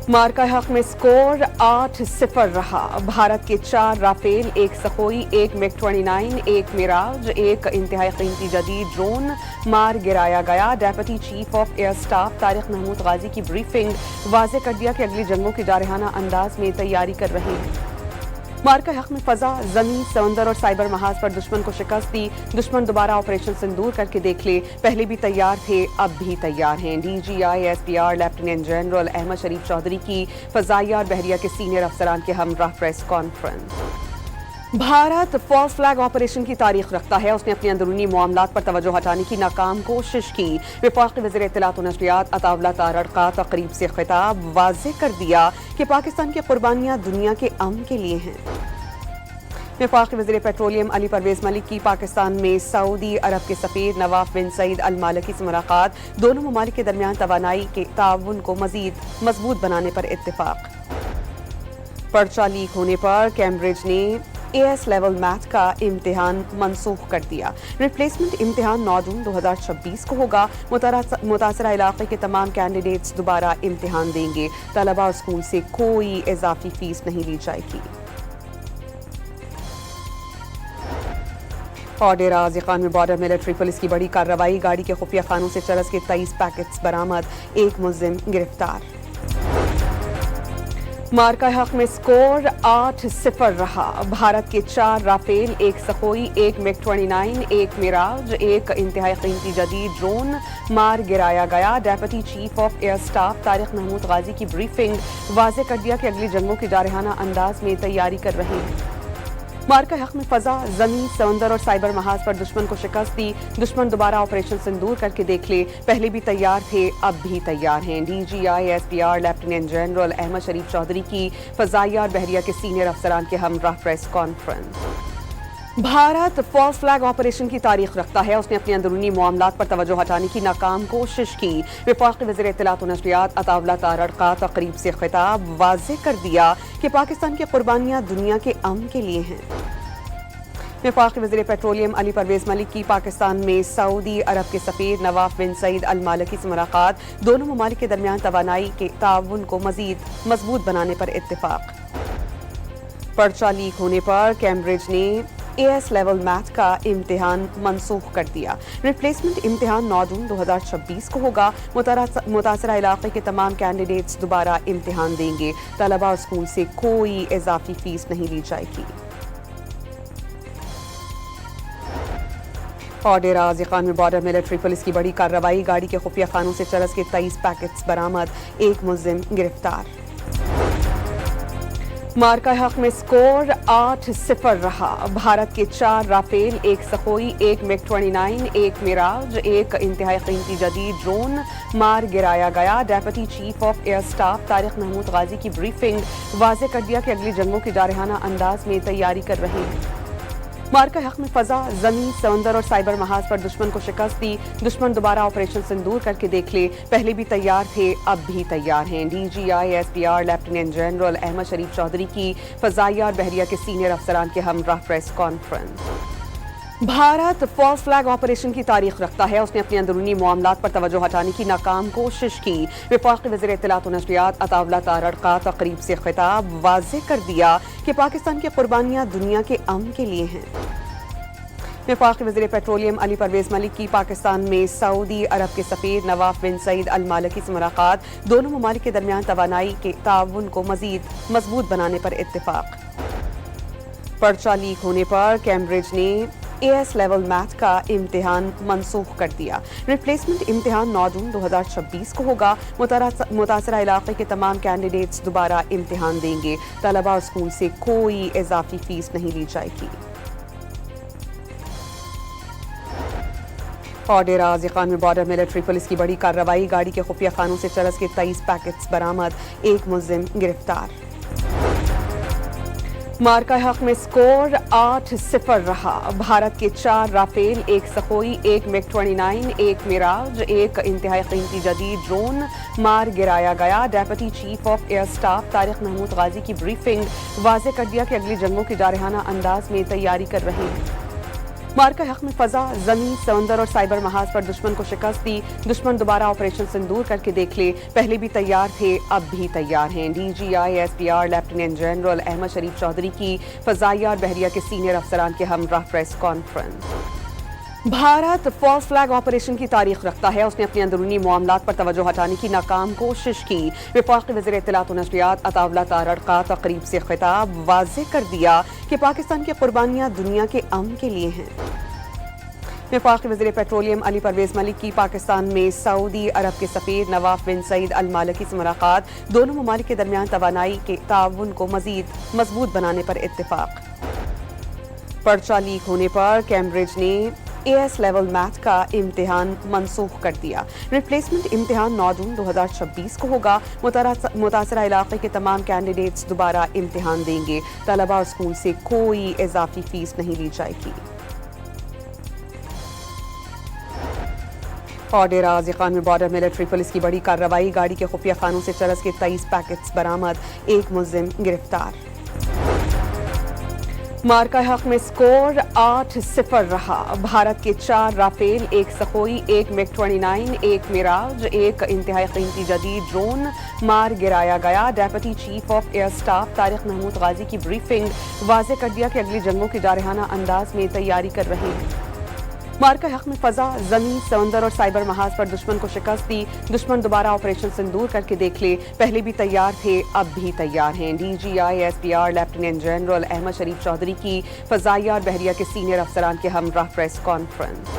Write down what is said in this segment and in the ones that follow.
मार्का हक में स्कोर 8-0 रहा। भारत के 4 राफेल, 1 सखोई, 1 मिग-29, 1 मिराज, 1 इंतहाई कीमती जदीद ड्रोन मार गिराया गया। Deputy chief of air staff Tariq Mahmood Ghazi की ब्रीफिंग वाज़ेह कर दिया कि अगली जंगों की जारहाना अंदाज में तैयारी कर रहे हैं। मार्का हक में फजा, जमीन, समंदर और साइबर महाज पर दुश्मन को शिकस्त दी। दुश्मन दोबारा ऑपरेशन सिंदूर करके देख ले, पहले भी तैयार थे, अब भी तैयार हैं। DGI-SPR lieutenant general Ahmed Sharif Chaudhry की फजाइया और बहरिया के सीनियर अफसरान के हमरा press conference. Bharat false flag operation की तारीख रखता है। उसने अपने अंदरूनी मामलात पर तवज्जो हटाने की नाकाम कोशिश की। वफाकी वज़ीर इत्तलात व नशरियात अताउल्लाह तारड़ का तकरीब से खिताब वाज़ेह कर दिया कि पाकिस्तान की कुर्बानियां दुनिया के अमन के लिए हैं। वफाकी वज़ीर पेट्रोलियम अली परवेज मलिक की पाकिस्तान में सऊदी अरब के सफ़ीर नवाफ बिन सईद अल मालिकी से मुलाकात। दोनों ममालिक के दरमियान तवानाई के ताउन को मज़ीद मजबूत बनाने पर इत्तिफाक। पर्चा लीक होने पर कैम्ब्रिज ने AS लेवल मैथ का इम्तिहान मनसूख कर दिया। रिप्लेसमेंट इम्तिहान 9 जून 2026 को होगा। मुतासरा इलाके के तमाम कैंडिडेट्स दोबारा इम्तिहान देंगे। तलबा और स्कूल से कोई इजाफी फीस नहीं ली जाएगी। और डेरा गाज़ी खान में बॉर्डर मिलिट्री पुलिस की बड़ी कार्रवाई। गाड़ी के खुफिया खानों से चरस के 23 पैकेट्स बरामद, 1 मुल्जिम गिरफ्तार। मार्का हक में स्कोर 8-0 रहा। भारत के 4 राफेल, 1 सखोई, 1 मिग-29, 1 मिराज, 1 इंतहाई कीमती जदीद ड्रोन मार गिराया गया। Deputy chief of air staff Tariq Mahmood Ghazi की ब्रीफिंग वाज़ेह कर दिया कि अगली जंगों की जारहाना अंदाज में तैयारी कर रहे हैं। मार्का हक में फजा, जमीन, समंदर और साइबर महाज पर दुश्मन को शिकस्त दी। दुश्मन दोबारा ऑपरेशन सिंदूर करके देख ले, पहले भी तैयार थे, अब भी तैयार हैं। DGI-SPR lieutenant general Ahmed Sharif Chaudhry की फजाइया और बहरिया के सीनियर अफसरान के हमरा press conference. Bharat false flag operation की तारीख रखता है। उसने अपने अंदरूनी मामलात पर तवज्जो हटाने की नाकाम कोशिश की। वफाकी वज़ीर इत्तलात व नशरियात अताउल्लाह तारड़ का तकरीब से खिताब वाज़ेह कर दिया कि पाकिस्तान की कुर्बानियां दुनिया के अमन के लिए हैं। वफाकी वज़ीर पेट्रोलियम अली परवेज मलिक की पाकिस्तान में सऊदी अरब के सफ़ीर नवाफ बिन सईद अल मालिकी से मुलाकात। दोनों ममालिक के दरमियान तवानाई के ताउन को मज़ीद मजबूत बनाने पर इत्तिफाक। पर्चा लीक होने पर कैम्ब्रिज ने AS लेवल मैथ का इम्तिहान मनसूख कर दिया। रिप्लेसमेंट इम्तिहान 9 जून 2026 को होगा। मुतासरा इलाके के तमाम कैंडिडेट्स दोबारा इम्तिहान देंगे। तलबा और स्कूल से कोई इजाफी फीस नहीं ली जाएगी। और डेरा गाज़ी खान में बॉर्डर मिलिट्री पुलिस की बड़ी कार्रवाई। गाड़ी के खुफिया खानों से चरस के 23 पैकेट्स बरामद, 1 मुल्जिम गिरफ्तार। मार्का हक में स्कोर 8-0 रहा। भारत के 4 राफेल, 1 सखोई, 1 मिग-29, 1 मिराज, 1 इंतहाई कीमती जदीद ड्रोन मार गिराया गया। Deputy chief of air staff Tariq Mahmood Ghazi की ब्रीफिंग वाज़ेह कर दिया कि अगली जंगों की जारहाना अंदाज में तैयारी कर रहे हैं। मार्का हक में फजा, जमीन, समंदर और साइबर महाज पर दुश्मन को शिकस्त दी। दुश्मन दोबारा ऑपरेशन सिंदूर करके देख ले, पहले भी तैयार थे, अब भी तैयार हैं। DGI-SPR lieutenant general Ahmed Sharif Chaudhry की फजाइया और बहरिया के सीनियर अफसरान के हमरा press conference. Bharat false flag operation की तारीख रखता है। उसने अपने अंदरूनी मामलात पर तवज्जो हटाने की नाकाम कोशिश की। वफाकी वज़ीर इत्तलात व नशरियात अताउल्लाह तारड़ का तकरीब से खिताब वाज़ेह कर दिया कि पाकिस्तान की कुर्बानियां दुनिया के अमन के लिए हैं। वफाकी वज़ीर पेट्रोलियम अली परवेज मलिक की पाकिस्तान में सऊदी अरब के सफ़ीर नवाफ बिन सईद अल मालिकी से मुलाकात। दोनों ममालिक के दरमियान तवानाई के ताउन को मज़ीद मजबूत बनाने पर इत्तिफाक। पर्चा लीक होने पर कैम्ब्रिज ने AS लेवल मैथ का इम्तिहान मनसूख कर दिया। रिप्लेसमेंट इम्तिहान 9 जून 2026 को होगा। मुतासरा इलाके के तमाम कैंडिडेट्स दोबारा इम्तिहान देंगे। तलबा और स्कूल से कोई इजाफी फीस नहीं ली जाएगी। और डेरा गाज़ी खान में बॉर्डर मिलिट्री पुलिस की बड़ी कार्रवाई। गाड़ी के खुफिया खानों से चरस के 23 पैकेट्स बरामद, 1 मुल्जिम गिरफ्तार। मार्का हक में स्कोर 8-0 रहा। भारत के 4 राफेल, 1 सखोई, 1 मिग-29, 1 मिराज, 1 इंतहाई कीमती जदीद ड्रोन मार गिराया गया। Deputy chief of air staff Tariq Mahmood Ghazi की ब्रीफिंग वाज़ेह कर दिया कि अगली जंगों की जारहाना अंदाज में तैयारी कर रहे हैं। मार्का हक में फजा, जमीन, समंदर और साइबर महाज पर दुश्मन को शिकस्त दी। दुश्मन दोबारा ऑपरेशन सिंदूर करके देख ले, पहले भी तैयार थे अब भी तैयार हैं। DGI-SPR lieutenant general Ahmed Sharif Chaudhry की फजाइया और बहरिया के सीनियर अफसरान के हमरा press conference. Bharat false flag operation की तारीख रखता है। उसने अपने अंदरूनी मामलात पर तवज्जो हटाने की नाकाम कोशिश की। वफाकी वज़ीर इत्तलात और नशरियात अताउल्लाह तारड़ का तकरीब से खिताब वाज़ेह कर दिया कि पाकिस्तान की कुर्बानियां दुनिया के अमन के लिए हैं। वफाकी वज़ीर पेट्रोलियम अली परवेज मलिक की पाकिस्तान में सऊदी अरब के सफ़ीर नवाफ बिन सईद अल मालिकी से मुलाकात। दोनों ममालिक के दरमियान तवानाई के ताउन को मज़ीद मजबूत बनाने पर इत्तिफाक। पर्चा लीक होने पर कैम्ब्रिज ने AS लेवल मैथ का इम्तिहान मनसूख कर दिया। रिप्लेसमेंट इम्तिहान 9 जून 2026 को होगा। मुतासरा इलाके के तमाम कैंडिडेट्स दोबारा इम्तिहान देंगे। तलबा और स्कूल से कोई इजाफी फीस नहीं ली जाएगी। और डेरा गाजी खान में बॉर्डर मिलिट्री पुलिस की बड़ी कार्रवाई। गाड़ी के खुफिया खानों से चरस के 23 पैकेट्स बरामद, एक मुलजिम गिरफ्तार। मार्का हक में स्कोर 8-0 रहा। भारत के 4 राफेल, 1 सखोई, 1 MiG-29, 1 मिराज, 1 इंतहाई कीमती जदीद ड्रोन मार गिराया गया। Deputy chief of air staff Tariq Mahmood Ghazi की ब्रीफिंग, वाज़ेह कर दिया कि अगली जंगों की जारहाना अंदाज में तैयारी कर रहे हैं। मार्का हक में फजा, जमीन, समंदर और साइबर महाज पर दुश्मन को शिकस्त दी। दुश्मन दोबारा ऑपरेशन सिंदूर करके देख ले, पहले भी तैयार थे अब भी तैयार हैं। DGI-SPR lieutenant general Ahmed Sharif Chaudhry की फजाइया और बहरिया के सीनियर अफसरान के हमरा press conference.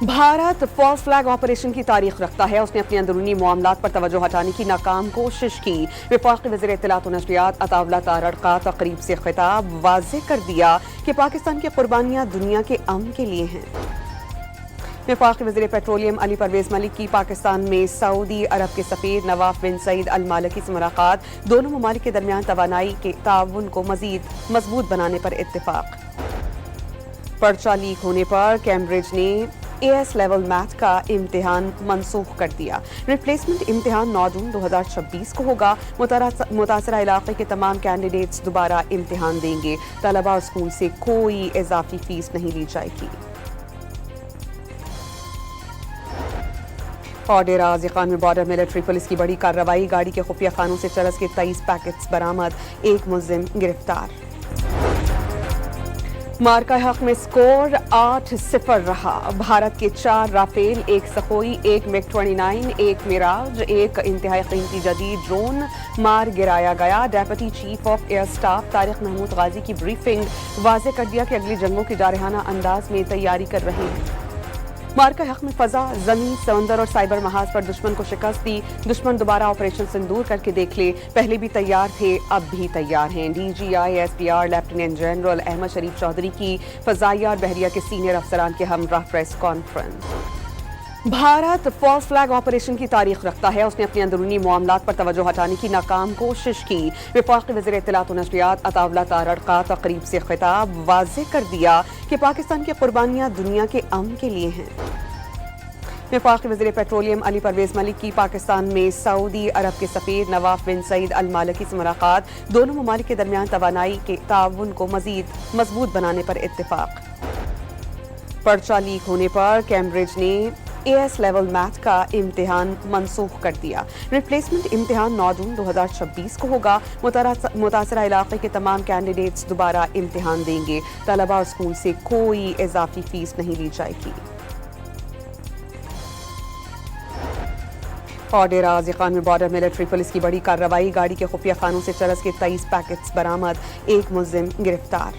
Bharat false flag operation की तारीख रखता है। उसने अपने अंदरूनी मामलात पर तवज्जो हटाने की नाकाम कोशिश की। वफाकी वज़ीर इत्तलात और नशरियात अताउल्लाह तारड़ का तकरीब से खिताब वाज़ेह कर दिया कि पाकिस्तान की कुर्बानियां दुनिया के अमन के लिए हैं। वफाकी वज़ीर पेट्रोलियम अली परवेज मलिक की पाकिस्तान में सऊदी अरब के सफ़ीर नवाफ बिन सईद अल मालिकी से मुलाकात। दोनों ममालिक के दरमियान तवानाई के ताउन को मज़ीद मजबूत बनाने पर इत्तिफाक। पर्चा लीक होने पर कैम्ब्रिज ने AS लेवल मैथ का इम्तिहान मनसूख कर दिया। रिप्लेसमेंट इम्तिहान 9 जून 2026 को होगा। मुतासरा इलाके के तमाम कैंडिडेट्स दोबारा इम्तिहान देंगे। तलबा और स्कूल से कोई इजाफी फीस नहीं ली जाएगी। और डेरा गाजी खान में बॉर्डर मिलिट्री पुलिस की बड़ी कार्रवाई। गाड़ी के खुफिया खानों से चरस के 23 पैकेट्स बरामद, एक मुलजिम गिरफ्तार। मार्का हक में स्कोर 8-0 रहा। भारत के 4 राफेल, 1 सखोई, 1 MiG-29, 1 मिराज, 1 इंतहाई कीमती जदीद ड्रोन मार गिराया गया। Deputy chief of air staff Tariq Mahmood Ghazi की ब्रीफिंग, वाज़ेह कर दिया कि अगली जंगों की जारहाना अंदाज में तैयारी कर रहे हैं। मार्का हक में फजा, जमीन, समंदर और साइबर महाज पर दुश्मन को शिकस्त दी। दुश्मन दोबारा ऑपरेशन सिंदूर करके देख ले, पहले भी तैयार थे अब भी तैयार हैं। DGI-SPR lieutenant general Ahmed Sharif Chaudhry की फजाइया और बहरिया के सीनियर अफसरान के हमरा press conference. Bharat false flag operation की तारीख रखता है। उसने अपने अंदरूनी मामलात पर तवज्जो हटाने की नाकाम कोशिश की। वफाकी वज़ीर इत्तलात और नशरियात अताउल्लाह तारड़ का तकरीब से खिताब वाज़ेह कर दिया कि पाकिस्तान की कुर्बानियां दुनिया के अमन के लिए हैं। वफाकी वज़ीर पेट्रोलियम अली परवेज मलिक की पाकिस्तान में सऊदी अरब के सफ़ीर नवाफ बिन सईद अल मालिकी से मुलाकात। दोनों ममालिक के दरमियान तवानाई के ताउन को मज़ीद मजबूत बनाने पर इत्तिफाक। पर्चा लीक होने पर कैम्ब्रिज ने AS लेवल मैथ का इम्तिहान मनसूख कर दिया। रिप्लेसमेंट इम्तिहान 9 जून 2026 को होगा। मुतासरा इलाके के तमाम कैंडिडेट्स दोबारा इम्तिहान देंगे। तलबा और स्कूल से कोई इजाफी फीस नहीं ली जाएगी। और डेरा गाजी खान में बॉर्डर मिलिट्री पुलिस की बड़ी कार्रवाई। गाड़ी के खुफिया खानों से चरस के 23 पैकेट्स बरामद, एक मुलजिम गिरफ्तार।